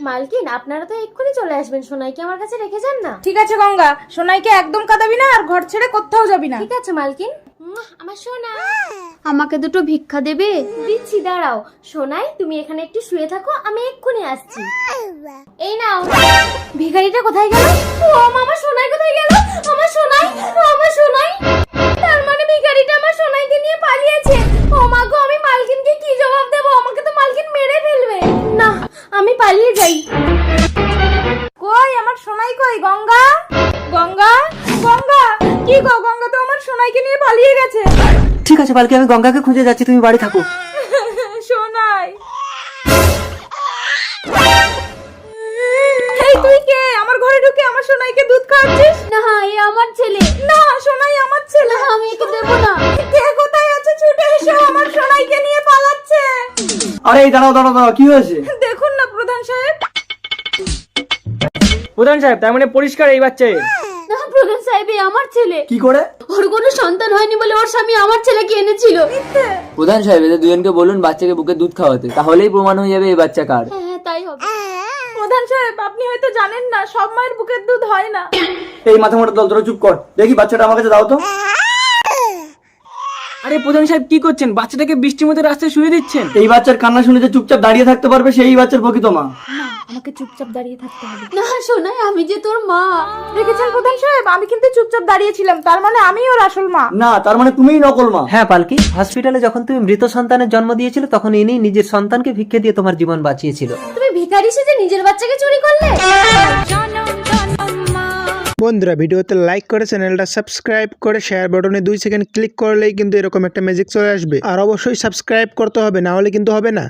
মালকিন, আপনারা তো এক্ষুনি চলে আসবেন, সোনাইকে আমার কাছে রেখে যান না। ঠিক আছে গঙ্গা, সোনাইকে একদম কাঁদাবি না আর ঘর ছেড়ে কোথাও যাবি না। ঠিক আছে মালকিন। আমার সোনা, আমাকে দুটো ভিক্ষা দেবে? দিচ্ছি, দাঁড়াও। সোনাই, তুমি এখানে একটু শুয়ে থাকো, আমি এক্ষুনি আসছি। এই নাও। ভিখারিটা কোথায় গেল? ও আমার সোনাই কোথায় গেল? আমার সোনাই, আমার সোনাই। তার মানে ভিখারিটা আমার সোনাইকে নিয়ে পালিয়েছে। ও মা গো, আমি মালকিনকে কি জবাব দেব? আমাকে তো মালকিন মেরে ফেলবে। না, আমি পালিয়ে যাই। কই আমার সোনাই কই? গঙ্গা, গঙ্গা, গঙ্গা, কি গো? গঙ্গা তো আমার সোনাইকে নিয়ে পালিয়ে গেছে। ঠিক আছে পালকি, আমি গঙ্গাকে খুঁজে যাচ্ছি, তুমি বাড়ি থাকো। সোনাই, এই তুই কে? আমার ঘরে ঢুকে আমার সোনাইকে দুধ খাওয়াচ্ছিস? না, এ আমার ছেলে। না, সোনাই আমার ছেলে। আমি একে দেবো না। কে কোথায় আছে? ছুটে এসো, আমার সোনাইকে নিয়ে পালাচ্ছে। আরে এই দাঁড়াও দাঁড়াও দাঁড়াও, কি হয়েছে? দেখুন না প্রধান সাহেব। প্রধান সাহেব, তার মানে পরিষ্কার এই বাচ্চা। না প্রধান সাহেব, এ আমার ছেলে। কি করে? ওর কোনো সন্তান হয়নি বলে ওর স্বামী আমার ছেলেকে এনেছিল। প্রধান সাহেব, এদের দুজনকে বলুন বাচ্চাকে বুকে দুধ খাওয়াতে, তাহলেই প্রমাণ হয়ে যাবে এই বাচ্চা কার। হ্যাঁ, তাই হবে। প্রধান সাহেব, আপনি হয়তো জানেন না, সব মায়ের বুকের দুধ হয় না। এই মাথা মোটা দল, তোরা চুপ কর। দেখি বাচ্চাটা আমার কাছে দাও তো। আরে প্রধান সাহেব, কি করছেন? বাচ্চাটাকে বৃষ্টির মধ্যে রাস্তায় শুয়ে দিচ্ছেন। এই বাচ্চার কান্না শুনে যে চুপচাপ দাঁড়িয়ে থাকতে পারবে, সেই বাচ্চার প্রকৃত মা। আমাকে চুপচাপ দাঁড়িয়ে থাকতে হবে। না সোনাই, আমি যে তোর মা। দেখেছেন প্রধান সাহেব, আমি কিন্তু চুপচাপ দাঁড়িয়েছিলাম, তার মানে আমি ওর আসল মা। না, তার মানে তুমিই নকল মা। হ্যাঁ পালকি, হসপিটালে যখন তুমি মৃত সন্তানের জন্ম দিয়েছিল তখন ইনি নিজের সন্তানকে ভিক্ষে দিয়ে তোমার জীবন বাঁচিয়েছিল। তুমি ভিখারি সেজে নিজের বাচ্চাকে চুরি করলে? বন্ধুরা, ভিডিওতে লাইক করে চ্যানেলটা সাবস্ক্রাইব করে শেয়ার বাটনে 2 সেকেন্ড ক্লিক করলেই কিন্তু এরকম একটা ম্যাজিক চলে আসবে। আর অবশ্যই সাবস্ক্রাইব করতে হবে, না হলে কিন্তু হবে না।